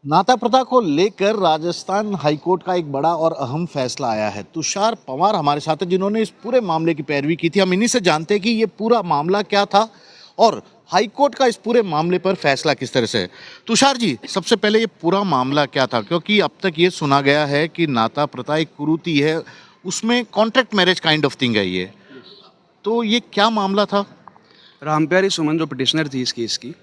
नाता प्रथा को लेकर राजस्थान हाईकोर्ट का एक बड़ा और अहम फैसला आया है। तुषार पवार हमारे साथ हैं जिन्होंने इस पूरे मामले की पैरवी की थी। हम इन्हीं से जानते हैं कि ये पूरा मामला क्या था और हाईकोर्ट का इस पूरे मामले पर फैसला किस तरह से है। तुषार जी, सबसे पहले ये पूरा मामला क्या था, क्योंकि अब तक ये सुना गया है कि नाता प्रथा एक कुरीति है, उसमें contract marriage kind of thing है ये, तो ये क्या मामला था? रामप्यारी सुमन जो पिटिशनर थी इस केस की,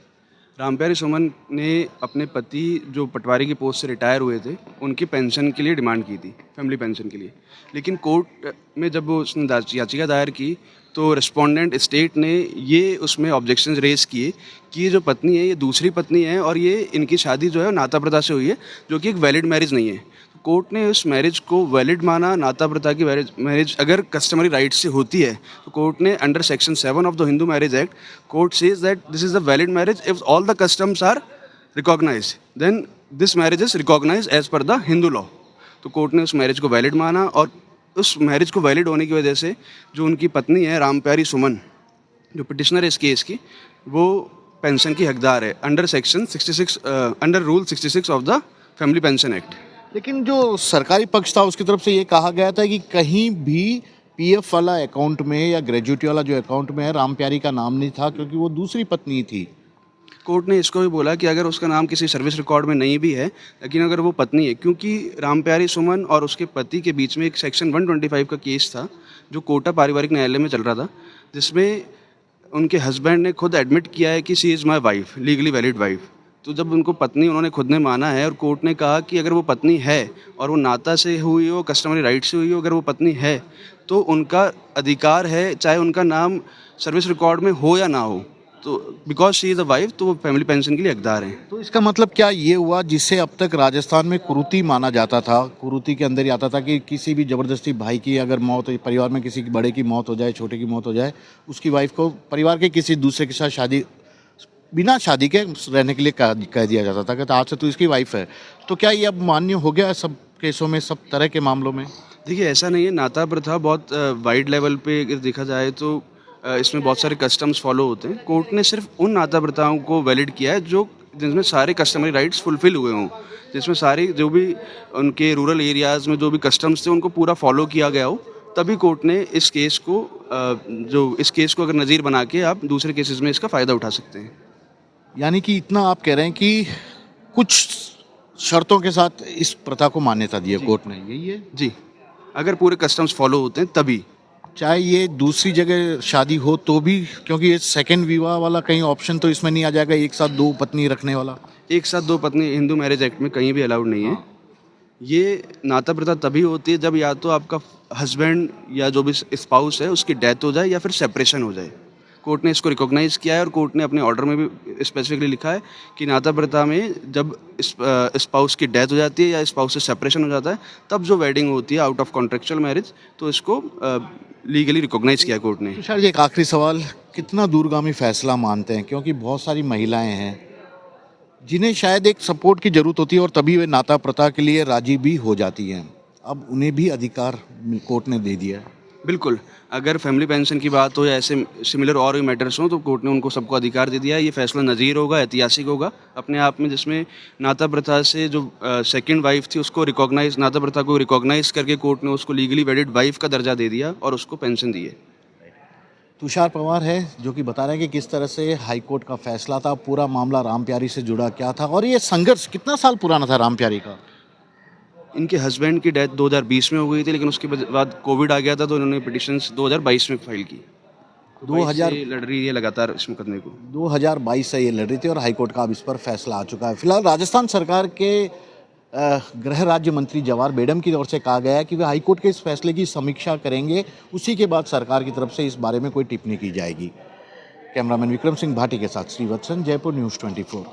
रामप्यारी सुमन ने अपने पति जो पटवारी की पोस्ट से रिटायर हुए थे उनकी पेंशन के लिए डिमांड की थी, फैमिली पेंशन के लिए। लेकिन कोर्ट में जब उसने याचिका दायर की तो रिस्पोंडेंट स्टेट ने ये उसमें ऑब्जेक्शंस रेज किए कि ये जो पत्नी है ये दूसरी पत्नी है और ये इनकी शादी जो है नाता प्रथा से हुई है, जो कि एक वैलिड मैरिज नहीं है। कोर्ट ने उस मैरिज को वैलिड माना। नाता प्रथा की मैरिज अगर कस्टमरी राइट से होती है तो कोर्ट ने under section 7 of the Hindu marriage act, court says that this is a valid marriage if all the customs are recognise, then this marriage is recognise as per the Hindu law. तो court ने उस marriage को valid माना और उस marriage को valid होने की वजह से जो उनकी पत्नी है रामप्यारी सुमन, जो पिटिशनर है इस केस की, वो पेंशन की हकदार है under section 66 under rule 66 of the family pension act. लेकिन जो सरकारी पक्ष था उसकी तरफ से ये कहा गया था कि कहीं भी पीएफ वाला अकाउंट में या ग्रेजुएटी वाला जो अकाउंट में है रामप्यारी का नाम नहीं था, क्योंकि वो दूसरी पत्नी थी। कोर्ट ने इसको भी बोला कि अगर उसका नाम किसी सर्विस रिकॉर्ड में नहीं भी है, लेकिन अगर वो पत्नी है, क्योंकि रामप्यारी सुमन और उसके पति के बीच में एक सेक्शन 125 का केस था जो कोटा पारिवारिक न्यायालय में चल रहा था, जिसमें उनके हस्बैंड ने खुद एडमिट किया है कि she is my wife, legally valid wife. तो जब उनको पत्नी उन्होंने खुद ने माना है और कोर्ट ने कहा कि अगर वो पत्नी है और वो नाता से हुई हो, कस्टमरी राइट से हुई हो, अगर वो पत्नी है तो उनका अधिकार है, चाहे उनका नाम सर्विस रिकॉर्ड में हो या ना हो, तो because she is a wife तो वो फैमिली पेंशन के लिए हकदार हैं। तो इसका मतलब क्या ये हुआ, जिसे अब तक राजस्थान में कुरीति माना जाता था, कुरीति के अंदर ही आता था कि किसी भी ज़बरदस्ती भाई की अगर मौत, परिवार में किसी बड़े की मौत हो जाए, छोटे की मौत हो जाए, उसकी वाइफ को परिवार के किसी दूसरे के साथ शादी, बिना शादी के रहने के लिए कह दिया जाता था कि आज से तू इसकी वाइफ है। तो क्या ये अब मान्य हो गया सब केसों में, सब तरह के मामलों में? देखिए, ऐसा नहीं है। नाता प्रथा बहुत वाइड लेवल पे अगर देखा जाए तो इसमें बहुत सारे कस्टम्स फॉलो होते हैं। कोर्ट ने सिर्फ उन नाता प्रथाओं को वैलिड किया है जो जिसमें सारे कस्टमरी राइट्स फुलफिल हुए हों, जिसमें सारी जो भी उनके रूरल एरियाज़ में जो भी कस्टम्स थे उनको पूरा फॉलो किया गया हो, तभी कोर्ट ने इस केस को अगर नज़ीर बना के आप दूसरे केसेस में इसका फ़ायदा उठा सकते हैं। यानी कि इतना आप कह रहे हैं कि कुछ शर्तों के साथ इस प्रथा को मान्यता दी है कोर्ट ने, यही है? जी, अगर पूरे कस्टम्स फॉलो होते हैं तभी। चाहे ये दूसरी जगह शादी हो तो भी, क्योंकि ये सेकंड विवाह वाला कहीं ऑप्शन तो इसमें नहीं आ जाएगा, एक साथ दो पत्नी रखने वाला? एक साथ दो पत्नी हिंदू मैरिज एक्ट में कहीं भी अलाउड नहीं है। ये नाता प्रथा तभी होती है जब या तो आपका हस्बैंड या जो भी स्पाउस है उसकी डेथ हो जाए या फिर सेपरेशन हो जाए। कोर्ट ने इसको रिकॉग्नाइज किया है और कोर्ट ने अपने ऑर्डर में भी स्पेसिफिकली लिखा है कि नाता प्रथा में जब स्पाउस की डेथ हो जाती है या स्पाउस से सेपरेशन हो जाता है, तब जो वेडिंग होती है आउट ऑफ कॉन्ट्रेक्चुअल मैरिज, तो इसको लीगली रिकॉग्नाइज किया कोर्ट ने। तुषार जी, एक आखिरी सवाल, कितना दूरगामी फैसला मानते हैं, क्योंकि बहुत सारी महिलाएं हैं जिन्हें शायद एक सपोर्ट की जरूरत होती है और तभी वे नाता प्रथा के लिए राजी भी हो जाती हैं, अब उन्हें भी अधिकार कोर्ट ने दे दिया है? बिल्कुल, अगर फैमिली पेंशन की बात हो या ऐसे सिमिलर और भी मैटर्स हों तो कोर्ट ने उनको सबको अधिकार दे दिया है। ये फैसला नज़ीर होगा, ऐतिहासिक होगा अपने आप में, जिसमें नाता प्रथा से जो सेकंड वाइफ थी उसको रिकॉग्नाइज, नाता प्रथा को रिकॉग्नाइज करके कोर्ट ने उसको लीगली वेडिड वाइफ का दर्जा दे दिया और उसको पेंशन दी है। तुषार पवार है जो कि बता रहे हैं कि किस तरह से हाईकोर्ट का फैसला था, पूरा मामला रामप्यारी से जुड़ा क्या था और ये संघर्ष कितना साल पुराना था रामप्यारी का? इनके हस्बैंड की डेथ 2020 में हो गई थी, लेकिन उसके बाद कोविड आ गया था तो इन्होंने पिटिशंस 2022 में फाइल की। 2000 लड़ रही है लगातार इस मुकदमे को। 2022 से ये लड़ रही थी और हाईकोर्ट का अब इस पर फैसला आ चुका है। फिलहाल राजस्थान सरकार के गृह राज्य मंत्री जवाहर बेडम की ओर से कहा गया है कि वे हाईकोर्ट के इस फैसले की समीक्षा करेंगे, उसी के बाद सरकार की तरफ से इस बारे में कोई टिप्पणी की जाएगी। कैमरामैन विक्रम सिंह भाटी के साथ श्रीवत्सन, जयपुर न्यूज़ 24।